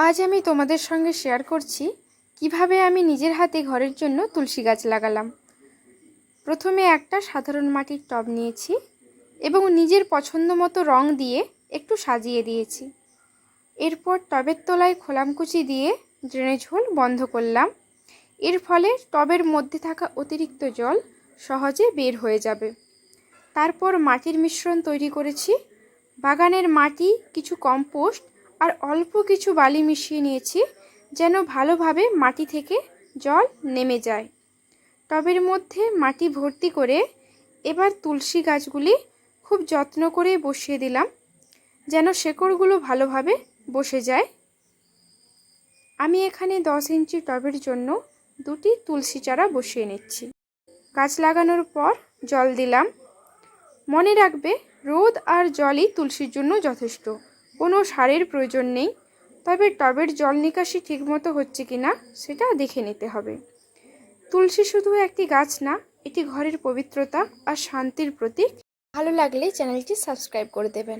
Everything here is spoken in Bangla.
আজ আমি তোমাদের সঙ্গে শেয়ার করছি কিভাবে আমি নিজের হাতে ঘরের জন্য তুলসী গাছ লাগালাম। প্রথমে একটা সাধারণ মাটির টব নিয়েছি এবং নিজের পছন্দ মতো রং দিয়ে একটু সাজিয়ে দিয়েছি। এরপর টবের তলায় খোলামকুচি দিয়ে ড্রেনেজ হোল বন্ধ করলাম। এর ফলে টবের মধ্যে থাকা অতিরিক্ত জল সহজে বের হয়ে যাবে। তারপর মাটির মিশ্রণ তৈরি করেছি। বাগানের মাটি, কিছু কম্পোস্ট আর অল্প কিছু বালি মিশিয়ে নিয়েছি যেন ভালোভাবে মাটি থেকে জল নেমে যায়। টবের মধ্যে মাটি ভর্তি করে এবার তুলসী গাছগুলি খুব যত্ন করে বসিয়ে দিলাম যেন শেকড়গুলো ভালোভাবে বসে যায়। আমি এখানে 10 ইঞ্চি টবের জন্য 2টি তুলসী চারা বসিয়ে নিচ্ছি। গাছ লাগানোর পর জল দিলাম। মনে রাখবে, রোদ আর জলই তুলসীর জন্য যথেষ্ট, কোনো সারের প্রয়োজন নেই। তবে টবের জল নিকাশি ঠিকমতো হচ্ছে কিনা সেটা দেখে নিতে হবে। তুলসী শুধু একটি গাছ না, এটি ঘরের পবিত্রতা আর শান্তির প্রতীক। ভালো লাগলে চ্যানেলটি সাবস্ক্রাইব করে দেবেন।